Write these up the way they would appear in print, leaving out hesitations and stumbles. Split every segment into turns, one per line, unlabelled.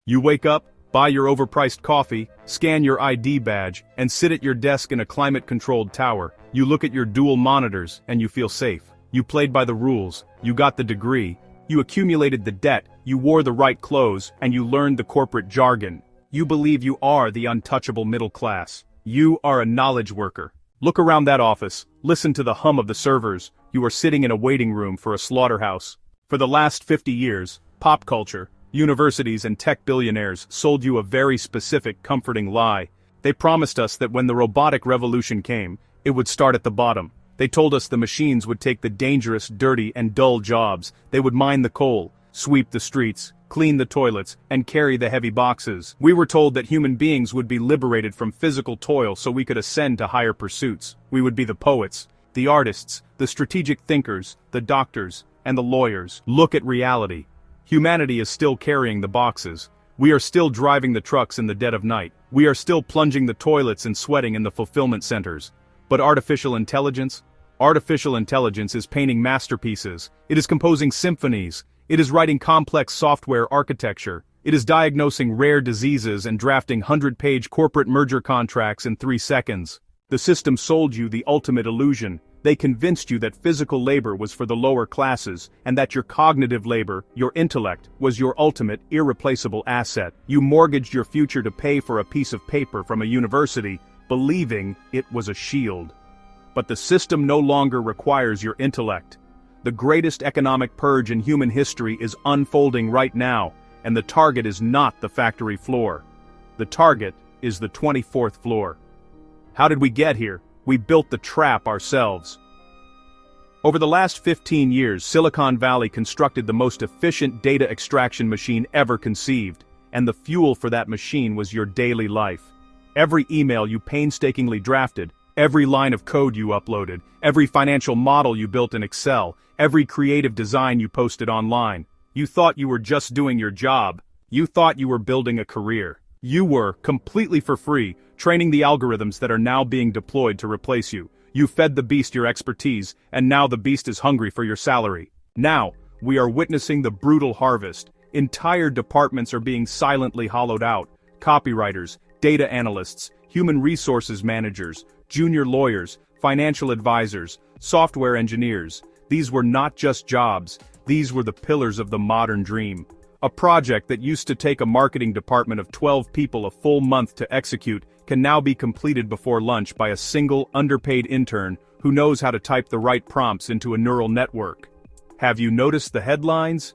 You wake up, buy your overpriced coffee, scan your ID badge, and sit at your desk in a climate-controlled tower. You look at your dual monitors, and you feel safe. You played by the rules, you got the degree, you accumulated the debt, you wore the right clothes, and you learned the corporate jargon. You believe you are the untouchable middle class. You are a knowledge worker. Look around that office, listen to the hum of the servers. You are sitting in a waiting room for a slaughterhouse. For the last 50 years, pop culture, universities and tech billionaires sold you a very specific, comforting lie. They promised us that when the robotic revolution came, it would start at the bottom. They told us the machines would take the dangerous, dirty, and dull jobs. They would mine the coal, sweep the streets, clean the toilets, and carry the heavy boxes. We were told that human beings would be liberated from physical toil so we could ascend to higher pursuits. We would be the poets, the artists, the strategic thinkers, the doctors, and the lawyers. Look at reality. Humanity is still carrying the boxes. We are still driving the trucks in the dead of night. We are still plunging the toilets and sweating in the fulfillment centers. But artificial intelligence? Artificial intelligence is painting masterpieces. It is composing symphonies. It is writing complex software architecture. It is diagnosing rare diseases and drafting 100-page corporate merger contracts in 3 seconds. The system sold you the ultimate illusion. They convinced you that physical labor was for the lower classes, and that your cognitive labor, your intellect, was your ultimate, irreplaceable asset. You mortgaged your future to pay for a piece of paper from a university, believing it was a shield. But the system no longer requires your intellect. The greatest economic purge in human history is unfolding right now, and the target is not the factory floor. The target is the 24th floor. How did we get here? We built the trap ourselves. Over the last 15 years, Silicon Valley constructed the most efficient data extraction machine ever conceived, and the fuel for that machine was your daily life. Every email you painstakingly drafted, every line of code you uploaded, every financial model you built in Excel, every creative design you posted online. You thought you were just doing your job. You thought you were building a career. You were, completely for free, training the algorithms that are now being deployed to replace you. You fed the beast your expertise, and now the beast is hungry for your salary. Now, we are witnessing the brutal harvest. Entire departments are being silently hollowed out. Copywriters, data analysts, human resources managers, junior lawyers, financial advisors, software engineers. These were not just jobs, these were the pillars of the modern dream. A project that used to take a marketing department of 12 people a full month to execute can now be completed before lunch by a single, underpaid intern who knows how to type the right prompts into a neural network. Have you noticed the headlines?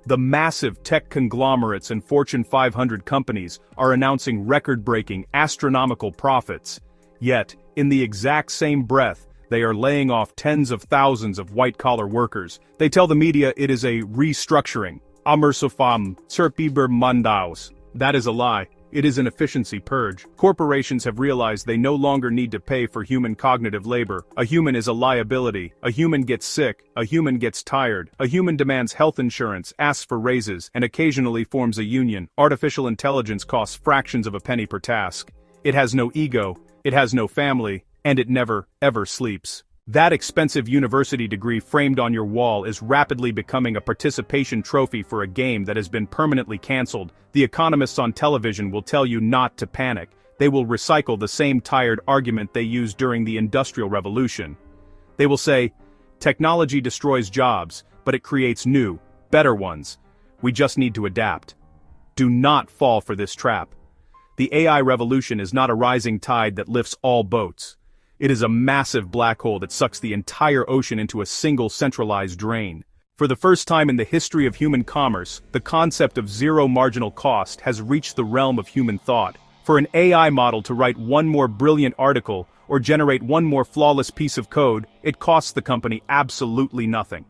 The massive tech conglomerates and Fortune 500 companies are announcing record-breaking, astronomical profits. Yet, in the exact same breath, they are laying off tens of thousands of white-collar workers. They tell the media it is a restructuring. That is a lie. It is an efficiency purge. Corporations have realized they no longer need to pay for human cognitive labor. A human is a liability. A human gets sick. A human gets tired. A human demands health insurance, asks for raises, and occasionally forms a union. Artificial intelligence costs fractions of a penny per task. It has no ego. It has no family. And it never, ever sleeps. That expensive university degree framed on your wall is rapidly becoming a participation trophy for a game that has been permanently cancelled. The economists on television will tell you not to panic. They will recycle the same tired argument they used during the Industrial Revolution. They will say, technology destroys jobs, but it creates new, better ones. We just need to adapt. Do not fall for this trap. The AI revolution is not a rising tide that lifts all boats. It is a massive black hole that sucks the entire ocean into a single centralized drain. For the first time in the history of human commerce, the concept of zero marginal cost has reached the realm of human thought. For an AI model to write one more brilliant article or generate one more flawless piece of code, it costs the company absolutely nothing.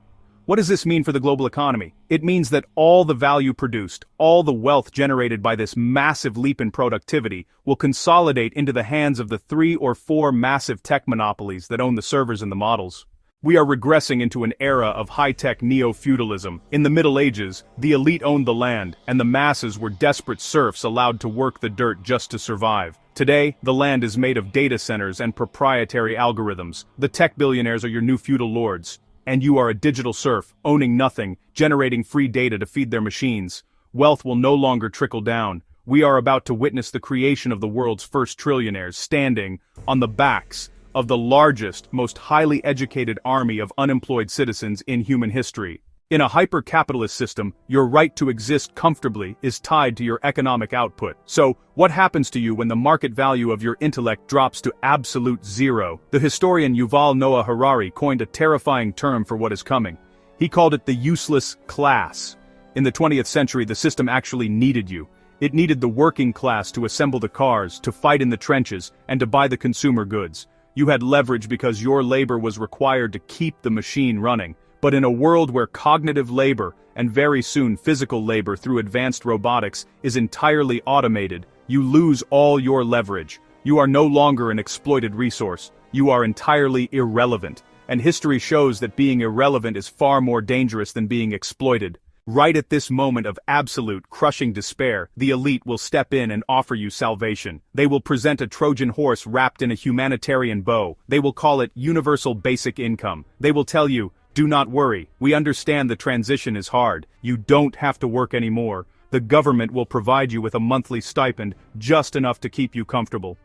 What does this mean for the global economy? It means that all the value produced, all the wealth generated by this massive leap in productivity will consolidate into the hands of the 3 or 4 massive tech monopolies that own the servers and the models. We are regressing into an era of high-tech neo-feudalism. In the Middle Ages, the elite owned the land, and the masses were desperate serfs allowed to work the dirt just to survive. Today, the land is made of data centers and proprietary algorithms. The tech billionaires are your new feudal lords. And you are a digital serf, owning nothing, generating free data to feed their machines. Wealth will no longer trickle down. We are about to witness the creation of the world's first trillionaires standing on the backs of the largest, most highly educated army of unemployed citizens in human history. In a hyper-capitalist system, your right to exist comfortably is tied to your economic output. So, what happens to you when the market value of your intellect drops to absolute zero? The historian Yuval Noah Harari coined a terrifying term for what is coming. He called it the useless class. In the 20th century, the system actually needed you. It needed the working class to assemble the cars, to fight in the trenches, and to buy the consumer goods. You had leverage because your labor was required to keep the machine running. But in a world where cognitive labor, and very soon physical labor through advanced robotics, is entirely automated, you lose all your leverage. You are no longer an exploited resource. You are entirely irrelevant. And history shows that being irrelevant is far more dangerous than being exploited. Right at this moment of absolute, crushing despair, the elite will step in and offer you salvation. They will present a Trojan horse wrapped in a humanitarian bow. They will call it universal basic income. They will tell you, do not worry, we understand the transition is hard. You don't have to work anymore. The government will provide you with a monthly stipend, just enough to keep you comfortable.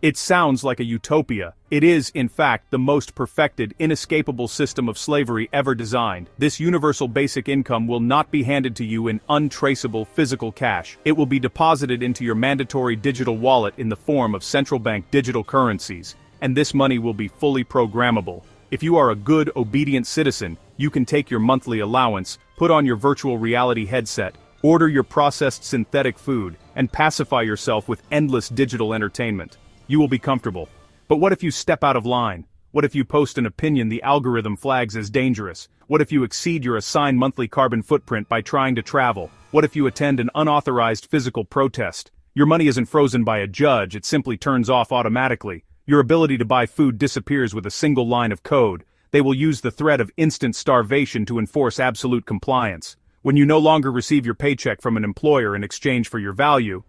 It sounds like a utopia. It is, in fact, the most perfected, inescapable system of slavery ever designed. This universal basic income will not be handed to you in untraceable physical cash. It will be deposited into your mandatory digital wallet in the form of central bank digital currencies. And this money will be fully programmable. If you are a good, obedient citizen, you can take your monthly allowance, put on your virtual reality headset, order your processed synthetic food, and pacify yourself with endless digital entertainment. You will be comfortable. But what if you step out of line? What if you post an opinion the algorithm flags as dangerous? What if you exceed your assigned monthly carbon footprint by trying to travel? What if you attend an unauthorized physical protest? Your money isn't frozen by a judge, it simply turns off automatically. Your ability to buy food disappears with a single line of code. They will use the threat of instant starvation to enforce absolute compliance. When you no longer receive your paycheck from an employer in exchange for your value,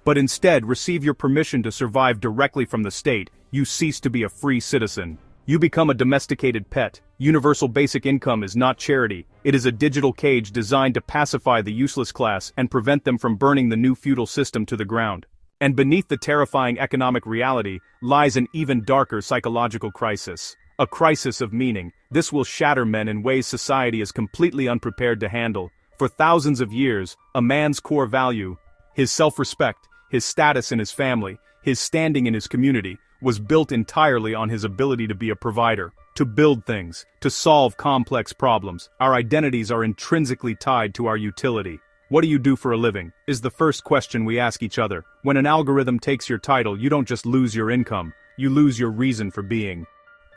but instead receive your permission to survive directly from the state, you cease to be a free citizen. You become a domesticated pet. Universal basic income is not charity. It is a digital cage designed to pacify the useless class and prevent them from burning the new feudal system to the ground. And beneath the terrifying economic reality lies an even darker psychological crisis. A crisis of meaning. This will shatter men in ways society is completely unprepared to handle. For thousands of years, a man's core value, his self-respect, his status in his family, his standing in his community, was built entirely on his ability to be a provider, to build things, to solve complex problems. Our identities are intrinsically tied to our utility. What do you do for a living? Is the first question we ask each other. When an algorithm takes your title, you don't just lose your income, you lose your reason for being.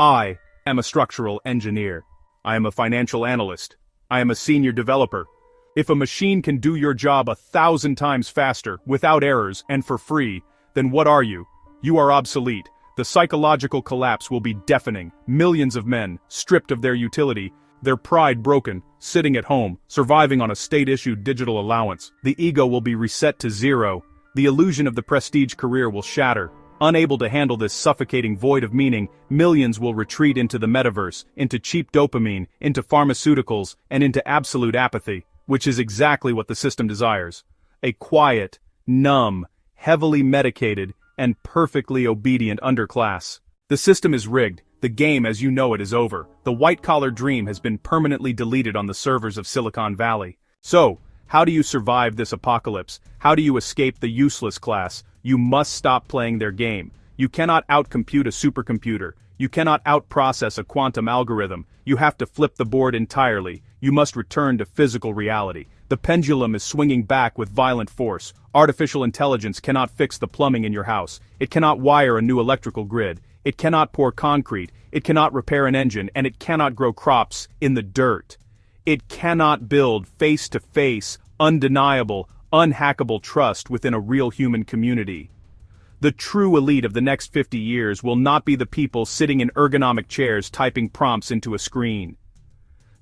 I am a structural engineer. I am a financial analyst. I am a senior developer. If a machine can do your job 1,000 times faster, without errors, and for free, then what are you? You are obsolete. The psychological collapse will be deafening. Millions of men, stripped of their utility, their pride broken, sitting at home, surviving on a state-issued digital allowance. The ego will be reset to zero. The illusion of the prestige career will shatter. Unable to handle this suffocating void of meaning, millions will retreat into the metaverse, into cheap dopamine, into pharmaceuticals, and into absolute apathy, which is exactly what the system desires. A quiet, numb, heavily medicated, and perfectly obedient underclass. The system is rigged. The game as you know it is over. The white-collar dream has been permanently deleted on the servers of Silicon Valley. So, how do you survive this apocalypse? How do you escape the useless class? You must stop playing their game. You cannot outcompute a supercomputer. You cannot outprocess a quantum algorithm. You have to flip the board entirely. You must return to physical reality. The pendulum is swinging back with violent force. Artificial intelligence cannot fix the plumbing in your house. It cannot wire a new electrical grid. It cannot pour concrete. It cannot repair an engine, and it cannot grow crops in the dirt. It cannot build face-to-face, undeniable, unhackable trust within a real human community. The true elite of the next 50 years will not be the people sitting in ergonomic chairs typing prompts into a screen.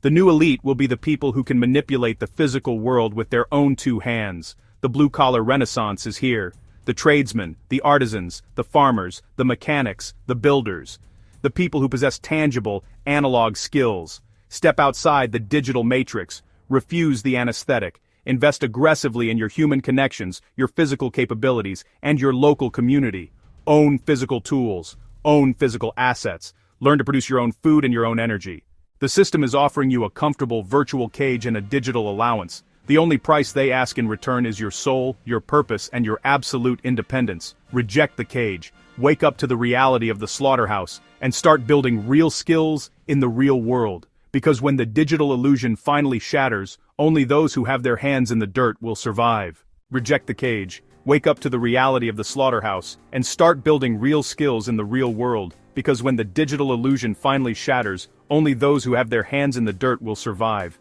The new elite will be the people who can manipulate the physical world with their own two hands. The blue-collar renaissance is here. The tradesmen, the artisans, the farmers, the mechanics, the builders. the people who possess tangible, analog skills. Step outside the digital matrix, refuse the anesthetic, invest aggressively in your human connections, your physical capabilities, and your local community. Own physical tools, own physical assets, learn to produce your own food and your own energy. The system is offering you a comfortable virtual cage and a digital allowance. The only price they ask in return is your soul, your purpose, and your absolute independence. Reject the cage, wake up to the reality of the slaughterhouse, and start building real skills in the real world. Because when the digital illusion finally shatters, only those who have their hands in the dirt will survive. Reject the cage, wake up to the reality of the slaughterhouse, and start building real skills in the real world. Because when the digital illusion finally shatters, only those who have their hands in the dirt will survive.